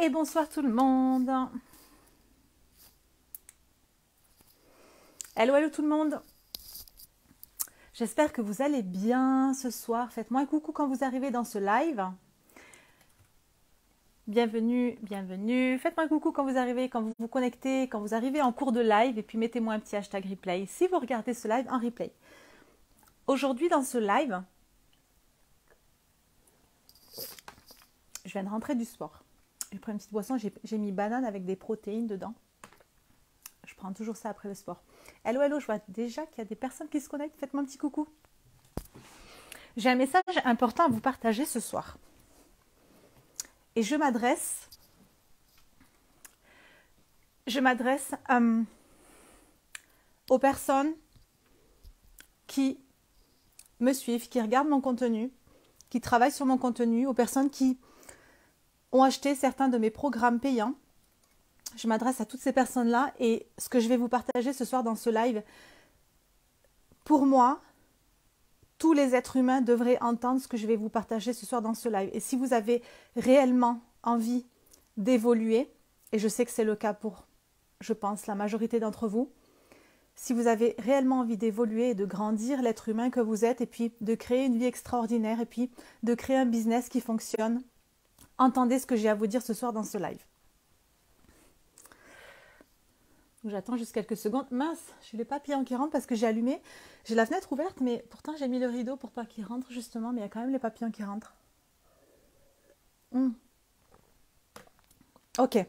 Et bonsoir tout le monde. Hello, hello tout le monde. J'espère que vous allez bien ce soir. Faites-moi un coucou quand vous arrivez dans ce live. Bienvenue, bienvenue. Faites-moi un coucou quand vous arrivez, quand vous vous connectez, quand vous arrivez en cours de live. Et puis mettez-moi un petit hashtag replay si vous regardez ce live en replay. Aujourd'hui dans ce live, je viens de rentrer du sport. J'ai pris une petite boisson, j'ai mis banane avec des protéines dedans. Je prends toujours ça après le sport. Hello, hello, je vois déjà qu'il y a des personnes qui se connectent. Faites-moi un petit coucou. J'ai un message important à vous partager ce soir. Et je m'adresse aux personnes qui me suivent, qui regardent mon contenu, qui travaillent sur mon contenu, aux personnes qui ont acheté certains de mes programmes payants. Je m'adresse à toutes ces personnes-là et ce que je vais vous partager ce soir dans ce live, pour moi, tous les êtres humains devraient entendre ce que je vais vous partager ce soir dans ce live. Et si vous avez réellement envie d'évoluer, et je sais que c'est le cas pour, je pense, la majorité d'entre vous, si vous avez réellement envie d'évoluer et de grandir l'être humain que vous êtes, et puis de créer une vie extraordinaire, et puis de créer un business qui fonctionne, entendez ce que j'ai à vous dire ce soir dans ce live. J'attends juste quelques secondes. Mince, j'ai les papillons qui rentrent parce que j'ai allumé. J'ai la fenêtre ouverte, mais pourtant j'ai mis le rideau pour pas qu'ils rentrent justement. Mais il y a quand même les papillons qui rentrent. Ok.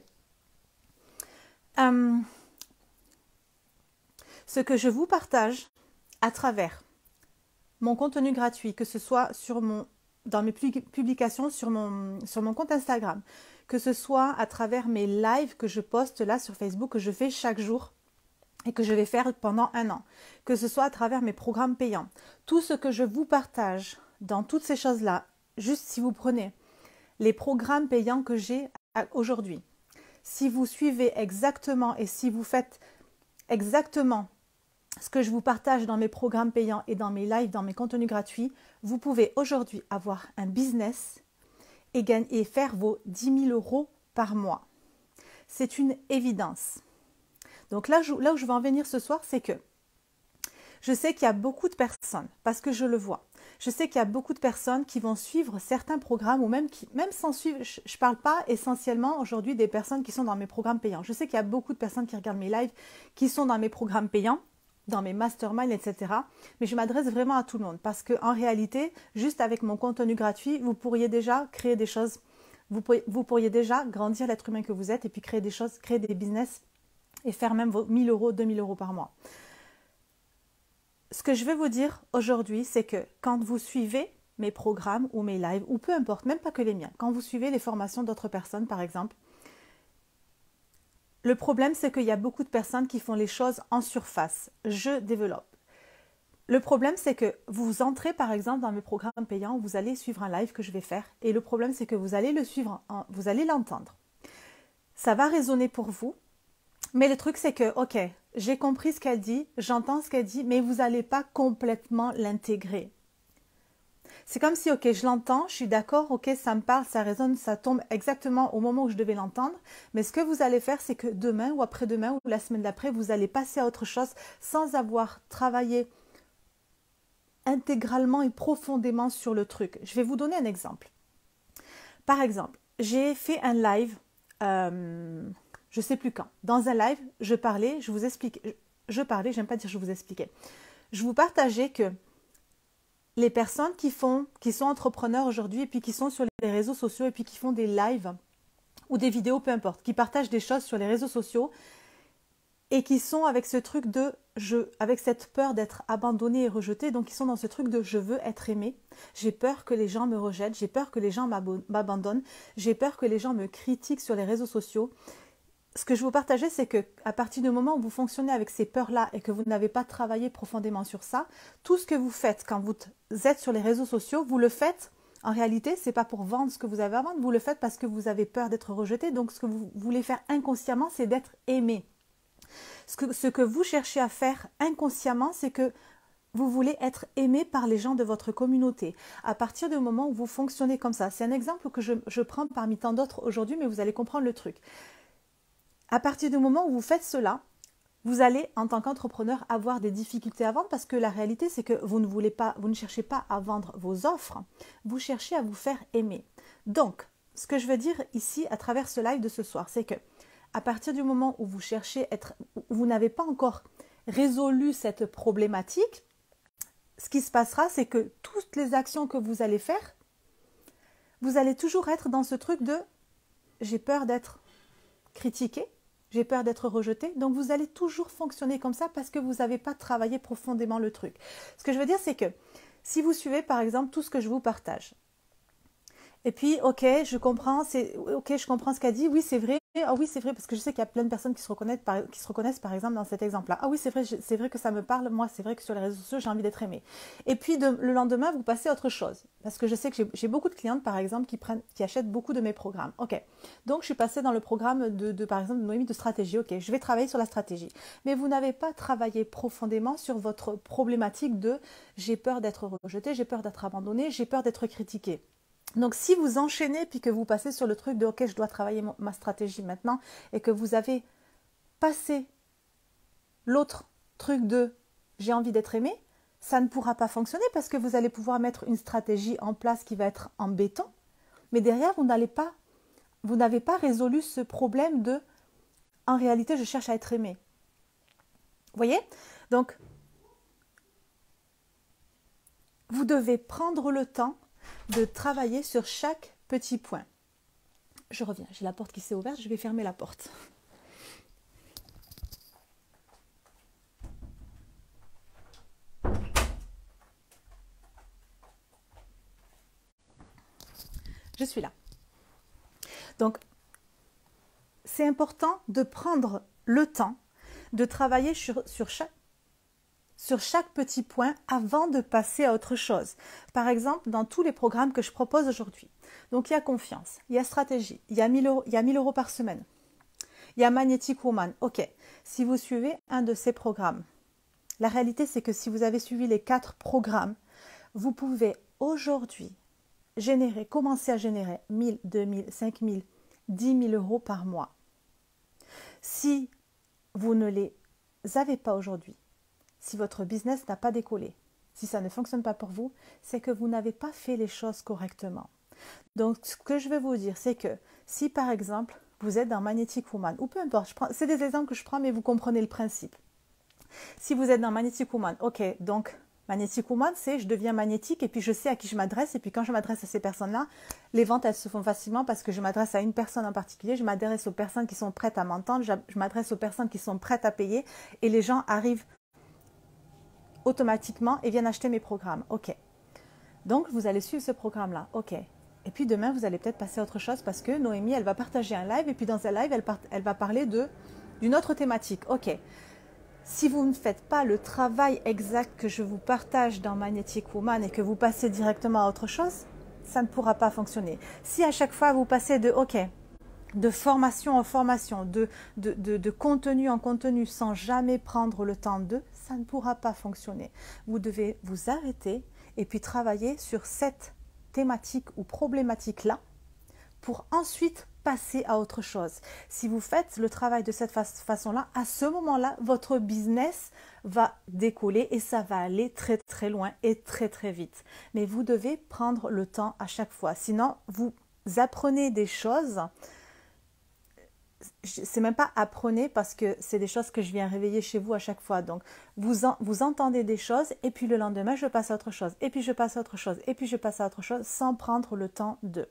Ce que je vous partage à travers mon contenu gratuit, que ce soit dans mes publications sur mon compte Instagram, que ce soit à travers mes lives que je poste là sur Facebook, que je fais chaque jour et que je vais faire pendant 1 an, que ce soit à travers mes programmes payants. Tout ce que je vous partage dans toutes ces choses-là, juste si vous prenez les programmes payants que j'ai aujourd'hui, si vous suivez exactement et si vous faites exactement ce que je vous partage dans mes programmes payants et dans mes lives, dans mes contenus gratuits, vous pouvez aujourd'hui avoir un business et faire vos 10 000 € par mois. C'est une évidence. Donc là où je veux en venir ce soir, c'est que je sais qu'il y a beaucoup de personnes, parce que je le vois, je sais qu'il y a beaucoup de personnes qui vont suivre certains programmes ou même sans suivre, je ne parle pas essentiellement aujourd'hui des personnes qui sont dans mes programmes payants. Je sais qu'il y a beaucoup de personnes qui regardent mes lives, qui sont dans mes programmes payants, dans mes masterminds, etc. Mais je m'adresse vraiment à tout le monde parce qu'en réalité, juste avec mon contenu gratuit, vous pourriez déjà créer des choses, vous pourriez déjà grandir l'être humain que vous êtes et puis créer des choses, créer des business et faire même vos 1 000 €, 2 000 € par mois. Ce que je vais vous dire aujourd'hui, c'est que quand vous suivez mes programmes ou mes lives, ou peu importe, même pas que les miens, quand vous suivez les formations d'autres personnes par exemple, le problème, c'est qu'il y a beaucoup de personnes qui font les choses en surface. Je développe. Le problème, c'est que vous entrez, par exemple, dans mes programmes payants, vous allez suivre un live que je vais faire. Et le problème, c'est que vous allez le suivre, vous allez l'entendre. Ça va résonner pour vous. Mais le truc, c'est que, ok, j'ai compris ce qu'elle dit, j'entends ce qu'elle dit, mais vous n'allez pas complètement l'intégrer. C'est comme si, ok, je l'entends, je suis d'accord, ok, ça me parle, ça résonne, ça tombe exactement au moment où je devais l'entendre. Mais ce que vous allez faire, c'est que demain ou après-demain ou la semaine d'après, vous allez passer à autre chose sans avoir travaillé intégralement et profondément sur le truc. Je vais vous donner un exemple. Par exemple, j'ai fait un live, je ne sais plus quand. Dans un live, je parlais, je vous expliquais, j'aime pas dire je vous expliquais. Je vous partageais que les personnes qui sont entrepreneurs aujourd'hui et puis qui sont sur les réseaux sociaux et puis qui font des lives ou des vidéos, peu importe, qui partagent des choses sur les réseaux sociaux et qui sont avec ce truc avec cette peur d'être abandonnés et rejetés, donc ils sont dans ce truc de je veux être aimé, j'ai peur que les gens me rejettent, j'ai peur que les gens m'abandonnent, j'ai peur que les gens me critiquent sur les réseaux sociaux. Ce que je vous partageais, c'est qu'à partir du moment où vous fonctionnez avec ces peurs-là et que vous n'avez pas travaillé profondément sur ça, tout ce que vous faites quand vous êtes sur les réseaux sociaux, vous le faites, en réalité, ce n'est pas pour vendre ce que vous avez à vendre, vous le faites parce que vous avez peur d'être rejeté. Donc, ce que vous voulez faire inconsciemment, c'est d'être aimé. Ce que vous cherchez à faire inconsciemment, c'est que vous voulez être aimé par les gens de votre communauté. À partir du moment où vous fonctionnez comme ça, c'est un exemple que je prends parmi tant d'autres aujourd'hui, mais vous allez comprendre le truc. À partir du moment où vous faites cela, vous allez, en tant qu'entrepreneur, avoir des difficultés à vendre parce que la réalité, c'est que vous ne cherchez pas à vendre vos offres, vous cherchez à vous faire aimer. Donc, ce que je veux dire ici, à travers ce live de ce soir, c'est que à partir du moment où vous n'avez pas encore résolu cette problématique, ce qui se passera, c'est que toutes les actions que vous allez faire, vous allez toujours être dans ce truc de « j'ai peur d'être critiqué ». J'ai peur d'être rejeté, donc vous allez toujours fonctionner comme ça parce que vous n'avez pas travaillé profondément le truc. Ce que je veux dire, c'est que si vous suivez par exemple tout ce que je vous partage, et puis je comprends ce qu'a dit, oui c'est vrai, ah oui c'est vrai, parce que je sais qu'il y a plein de personnes qui se reconnaissent par exemple dans cet exemple-là. Ah oui c'est vrai que ça me parle, moi c'est vrai que sur les réseaux sociaux j'ai envie d'être aimée. Et puis le lendemain vous passez à autre chose, parce que je sais que j'ai beaucoup de clientes par exemple qui achètent beaucoup de mes programmes. Ok, donc je suis passée dans le programme par exemple de Noémie de stratégie. Ok, je vais travailler sur la stratégie, mais vous n'avez pas travaillé profondément sur votre problématique de j'ai peur d'être rejetée, j'ai peur d'être abandonnée, j'ai peur d'être critiquée. Donc, si vous enchaînez puis que vous passez sur le truc de « ok, je dois travailler ma stratégie maintenant » et que vous avez passé l'autre truc de « j'ai envie d'être aimé », ça ne pourra pas fonctionner parce que vous allez pouvoir mettre une stratégie en place qui va être en béton, mais derrière, vous n'avez pas résolu ce problème de « en réalité, je cherche à être aimé ». Vous voyez? Donc, vous devez prendre le temps de travailler sur chaque petit point. Je reviens, j'ai la porte qui s'est ouverte, je vais fermer la porte. Je suis là. Donc, c'est important de prendre le temps de travailler sur chaque petit point avant de passer à autre chose. Par exemple, dans tous les programmes que je propose aujourd'hui. Donc, il y a confiance, il y a stratégie, il y a 1000 euros par semaine. Il y a Magnetic Woman. Ok, si vous suivez un de ces programmes, la réalité, c'est que si vous avez suivi les 4 programmes, vous pouvez aujourd'hui commencer à générer 1000, 2000, 5000, 10 000 euros par mois. Si vous ne les avez pas aujourd'hui, si votre business n'a pas décollé, si ça ne fonctionne pas pour vous, c'est que vous n'avez pas fait les choses correctement. Donc, ce que je vais vous dire, c'est que si par exemple, vous êtes dans Magnetic Woman, ou peu importe, c'est des exemples que je prends, mais vous comprenez le principe. Si vous êtes dans Magnetic Woman, ok, donc Magnetic Woman, c'est je deviens magnétique et puis je sais à qui je m'adresse et puis quand je m'adresse à ces personnes-là, les ventes, elles se font facilement parce que je m'adresse à une personne en particulier, je m'adresse aux personnes qui sont prêtes à m'entendre, je m'adresse aux personnes qui sont prêtes à payer et les gens arrivent automatiquement et viennent acheter mes programmes. Ok. Donc, vous allez suivre ce programme-là. Ok. Et puis demain, vous allez peut-être passer à autre chose parce que Noémie, elle va partager un live et puis dans un live, elle va parler d'une autre thématique. Ok. Si vous ne faites pas le travail exact que je vous partage dans Magnetic Woman et que vous passez directement à autre chose, ça ne pourra pas fonctionner. Si à chaque fois vous passez de formation en formation, de contenu en contenu sans jamais prendre le temps ça ne pourra pas fonctionner. Vous devez vous arrêter et puis travailler sur cette thématique ou problématique-là pour ensuite passer à autre chose. Si vous faites le travail de cette façon-là, à ce moment-là, votre business va décoller et ça va aller très très loin et très très vite. Mais vous devez prendre le temps à chaque fois. Sinon, vous apprenez des choses. C'est même pas apprenez parce que c'est des choses que je viens réveiller chez vous à chaque fois. Donc, vous entendez des choses et puis le lendemain, je passe à autre chose. Et puis je passe à autre chose. Et puis je passe à autre chose sans prendre le temps de.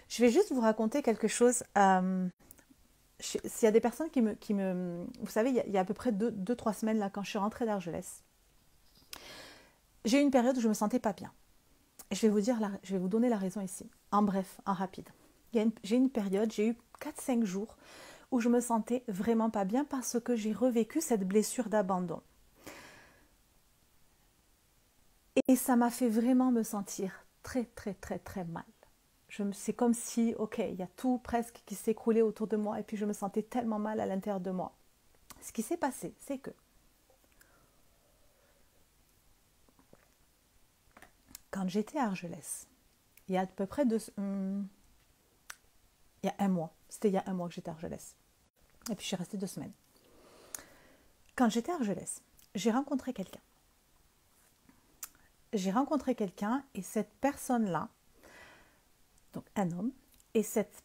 Je vais juste vous raconter quelque chose. S'il y a des personnes qui me... Vous savez, il y a à peu près 2-3 semaines, là, quand je suis rentrée d'Argelès, j'ai eu une période où je ne me sentais pas bien. Je vais vous donner la raison ici. En bref, en rapide. J'ai une période, j'ai eu 4-5 jours où je me sentais vraiment pas bien parce que j'ai revécu cette blessure d'abandon. Et ça m'a fait vraiment me sentir très, très, très, très mal. C'est comme si, ok, il y a tout presque qui s'écroulait autour de moi et puis je me sentais tellement mal à l'intérieur de moi. Ce qui s'est passé, c'est que quand j'étais à Argelès, il y a à peu près il y a un mois, c'était il y a un mois que j'étais à Argelès, et puis je suis restée 2 semaines. Quand j'étais à Argelès, j'ai rencontré quelqu'un. Et cette personne-là, donc un homme, et cette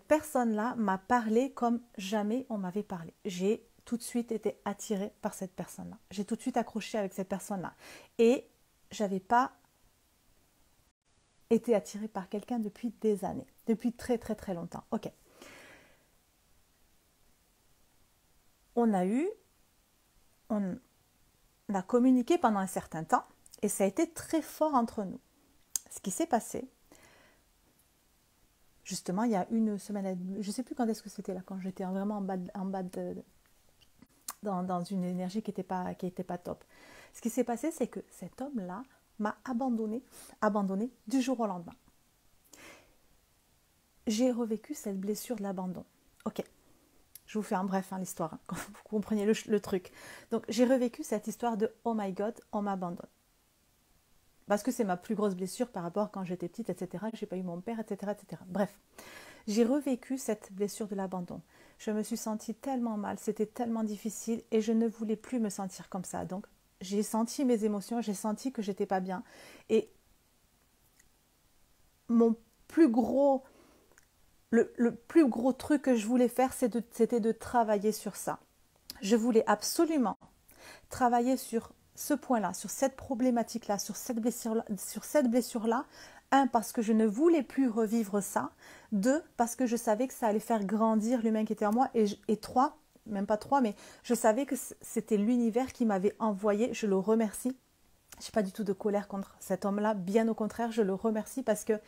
personne-là m'a parlé comme jamais on m'avait parlé. J'ai tout de suite été attirée par cette personne-là. J'ai tout de suite accroché avec cette personne-là. Et j'avais pas été attirée par quelqu'un depuis des années, depuis très très très longtemps. Ok. On a communiqué pendant un certain temps et ça a été très fort entre nous. Ce qui s'est passé, justement, il y a une semaine, je ne sais plus quand est-ce que c'était là, quand j'étais vraiment dans une énergie qui n'était pas top. Ce qui s'est passé, c'est que cet homme-là m'a abandonné du jour au lendemain. J'ai revécu cette blessure de l'abandon. Ok, je vous fais en bref l'histoire, quand vous compreniez le truc. Donc j'ai revécu cette histoire de « Oh my God, on m'abandonne ». Parce que c'est ma plus grosse blessure par rapport à quand j'étais petite, etc. J'ai pas eu mon père, etc., etc. Bref, j'ai revécu cette blessure de l'abandon. Je me suis sentie tellement mal, c'était tellement difficile et je ne voulais plus me sentir comme ça. Donc j'ai senti mes émotions, j'ai senti que j'étais pas bien. Et mon plus gros, le plus gros truc que je voulais faire, c'était de travailler sur ça. Je voulais absolument travailler sur ce point-là, sur cette problématique-là, sur cette blessure-là. 1, parce que je ne voulais plus revivre ça. 2, parce que je savais que ça allait faire grandir l'humain qui était en moi. Et 3, même pas 3, mais je savais que c'était l'univers qui m'avait envoyé. Je le remercie. Je n'ai pas du tout de colère contre cet homme-là. Bien au contraire, je le remercie parce que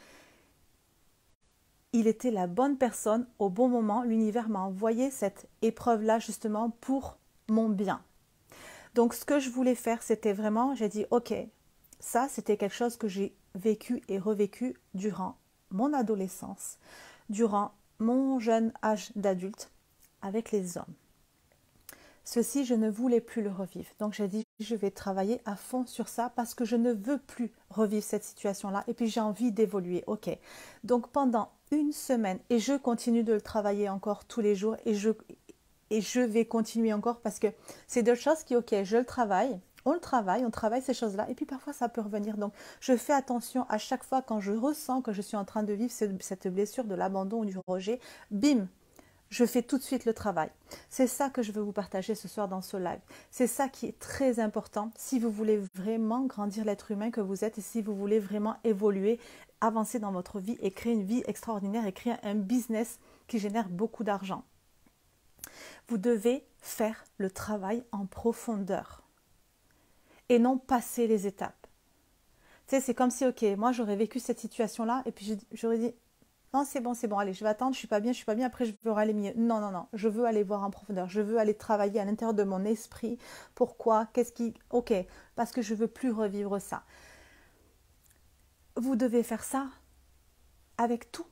il était la bonne personne au bon moment. L'univers m'a envoyé cette épreuve-là justement pour mon bien. Donc, ce que je voulais faire, c'était vraiment, j'ai dit, ok, ça, c'était quelque chose que j'ai vécu et revécu durant mon adolescence, durant mon jeune âge d'adulte, avec les hommes. Ceci, je ne voulais plus le revivre. Donc, j'ai dit, je vais travailler à fond sur ça parce que je ne veux plus revivre cette situation-là et puis j'ai envie d'évoluer. Ok. Donc, pendant une semaine, et je continue de le travailler encore tous les jours et je vais continuer encore parce que c'est deux choses qui, ok, je le travaille, on travaille ces choses-là et puis parfois ça peut revenir. Donc, je fais attention à chaque fois quand je ressens que je suis en train de vivre cette blessure de l'abandon ou du rejet, bim, je fais tout de suite le travail. C'est ça que je veux vous partager ce soir dans ce live. C'est ça qui est très important si vous voulez vraiment grandir l'être humain que vous êtes et si vous voulez vraiment évoluer, avancer dans votre vie et créer une vie extraordinaire et créer un business qui génère beaucoup d'argent. Vous devez faire le travail en profondeur et non passer les étapes. Tu sais, c'est comme si, ok, moi j'aurais vécu cette situation-là et puis j'aurais dit, non, c'est bon, allez, je vais attendre, je suis pas bien, après je veux aller mieux. Non, je veux aller voir en profondeur, je veux aller travailler à l'intérieur de mon esprit. Pourquoi? Ok, parce que je veux plus revivre ça. Vous devez faire ça avec tout.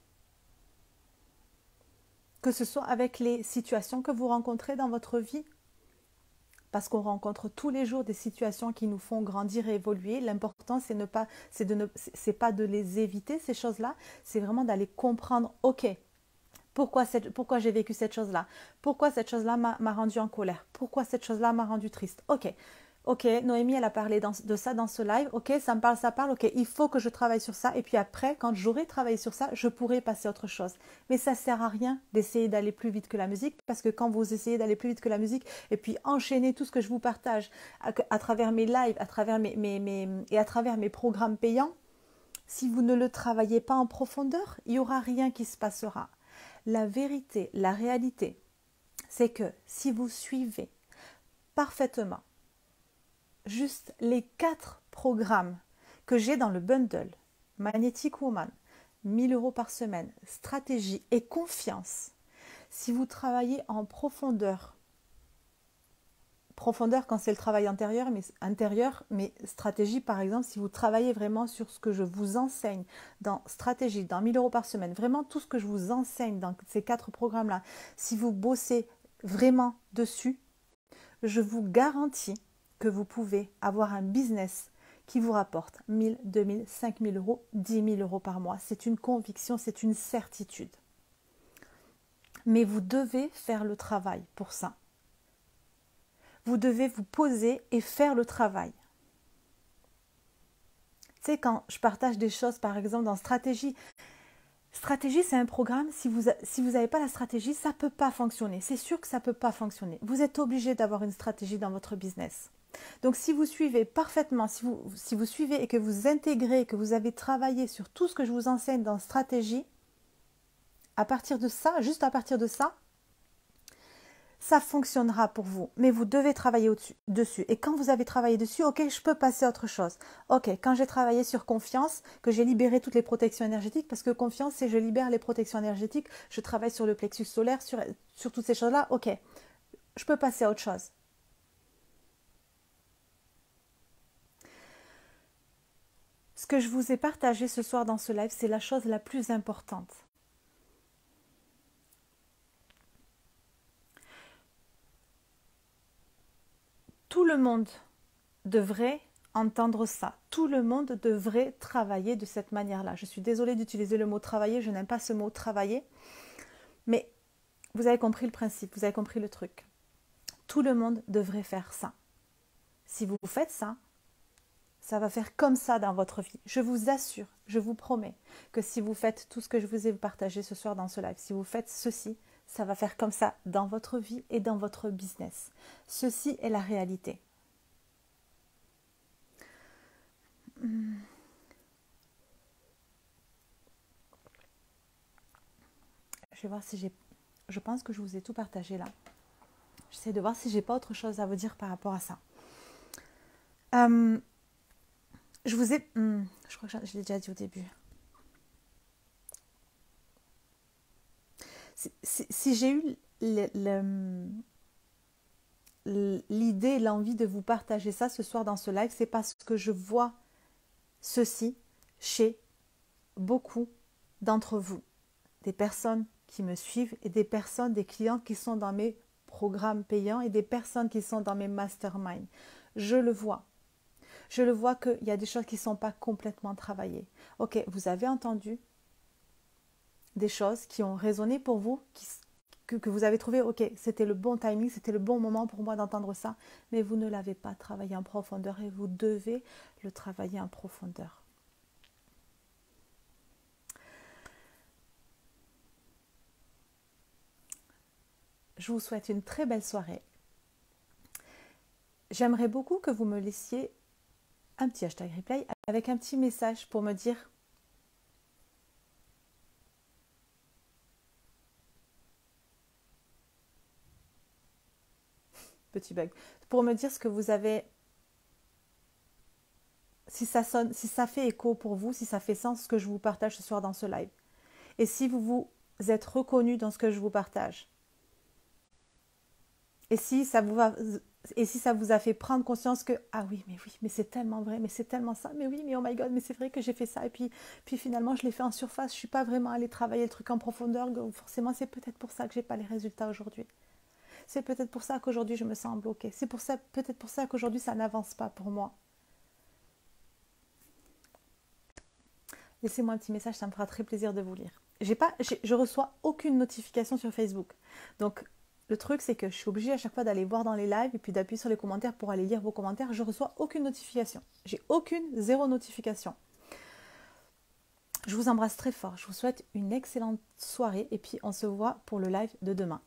Que ce soit avec les situations que vous rencontrez dans votre vie, parce qu'on rencontre tous les jours des situations qui nous font grandir et évoluer. L'important, c'est pas de les éviter, ces choses-là, c'est vraiment d'aller comprendre, ok, pourquoi j'ai vécu cette chose-là, pourquoi cette chose-là m'a rendu en colère, pourquoi cette chose-là m'a rendu triste. Ok, Noémie, elle a parlé de ça dans ce live. Ok, ça parle. Ok, il faut que je travaille sur ça. Et puis après, quand j'aurai travaillé sur ça, je pourrai passer à autre chose. Mais ça ne sert à rien d'essayer d'aller plus vite que la musique parce que quand vous essayez d'aller plus vite que la musique et puis enchaîner tout ce que je vous partage à travers mes lives, à travers mes programmes payants, si vous ne le travaillez pas en profondeur, il n'y aura rien qui se passera. La vérité, la réalité, c'est que si vous suivez parfaitement juste les 4 programmes que j'ai dans le bundle Magnetic Woman, 1000 € par semaine, stratégie et confiance, si vous travaillez en profondeur quand c'est le travail intérieur, mais stratégie par exemple, si vous travaillez vraiment sur ce que je vous enseigne dans stratégie, dans 1000 € par semaine, vraiment tout ce que je vous enseigne dans ces 4 programmes-là, si vous bossez vraiment dessus, je vous garantis que vous pouvez avoir un business qui vous rapporte 1000, 2000, 5000 euros, 10 000 euros par mois. C'est une conviction, c'est une certitude. Mais vous devez faire le travail pour ça. Vous devez vous poser et faire le travail. Tu sais, quand je partage des choses, par exemple, dans stratégie, stratégie, c'est un programme, si vous n'avez pas la stratégie, ça ne peut pas fonctionner. C'est sûr que ça ne peut pas fonctionner. Vous êtes obligé d'avoir une stratégie dans votre business. Donc, si vous suivez parfaitement, si vous suivez et que vous intégrez, que vous avez travaillé sur tout ce que je vous enseigne dans stratégie, à partir de ça, juste à partir de ça, ça fonctionnera pour vous, mais vous devez travailler dessus. Et quand vous avez travaillé dessus, ok, je peux passer à autre chose. Ok, quand j'ai travaillé sur confiance, que j'ai libéré toutes les protections énergétiques, parce que confiance, c'est je libère les protections énergétiques, je travaille sur le plexus solaire, sur toutes ces choses-là, ok, je peux passer à autre chose. Ce que je vous ai partagé ce soir dans ce live, c'est la chose la plus importante. Tout le monde devrait entendre ça. Tout le monde devrait travailler de cette manière-là. Je suis désolée d'utiliser le mot travailler, je n'aime pas ce mot travailler, mais vous avez compris le principe, vous avez compris le truc. Tout le monde devrait faire ça. Si vous faites ça, ça va faire comme ça dans votre vie. Je vous assure, je vous promets que si vous faites tout ce que je vous ai partagé ce soir dans ce live, si vous faites ceci, ça va faire comme ça dans votre vie et dans votre business. Ceci est la réalité. Je vais voir si j'ai... Je pense que je vous ai tout partagé là. J'essaie de voir si j'ai pas autre chose à vous dire par rapport à ça. Je vous ai... je crois que je l'ai déjà dit au début. Si j'ai eu l'idée, l'envie de vous partager ça ce soir dans ce live, c'est parce que je vois ceci chez beaucoup d'entre vous. Des personnes qui me suivent et des personnes, des clients qui sont dans mes programmes payants et des personnes qui sont dans mes masterminds. Je le vois. Je le vois qu'il y a des choses qui ne sont pas complètement travaillées. Ok, vous avez entendu des choses qui ont résonné pour vous, que vous avez trouvé, ok, c'était le bon timing, c'était le bon moment pour moi d'entendre ça, mais vous ne l'avez pas travaillé en profondeur et vous devez le travailler en profondeur. Je vous souhaite une très belle soirée. J'aimerais beaucoup que vous me laissiez un petit hashtag replay avec un petit message pour me dire petit bug, pour me dire ce que vous avez, si ça sonne, si ça fait écho pour vous, si ça fait sens ce que je vous partage ce soir dans ce live. Et si vous vous êtes reconnu dans ce que je vous partage. Et si ça vous a fait prendre conscience que ah oui, mais c'est tellement vrai, mais c'est tellement ça, mais oui, mais oh my god, mais c'est vrai que j'ai fait ça et puis finalement je l'ai fait en surface, je suis pas vraiment allée travailler le truc en profondeur, forcément c'est peut-être pour ça que j'ai pas les résultats aujourd'hui. C'est peut-être pour ça qu'aujourd'hui je me sens bloquée. C'est peut-être pour ça qu'aujourd'hui ça n'avance pas pour moi. Laissez-moi un petit message, ça me fera très plaisir de vous lire. Je reçois aucune notification sur Facebook. Donc le truc c'est que je suis obligée à chaque fois d'aller voir dans les lives et puis d'appuyer sur les commentaires pour aller lire vos commentaires. Je reçois aucune notification. J'ai zéro notification. Je vous embrasse très fort. Je vous souhaite une excellente soirée et puis on se voit pour le live de demain.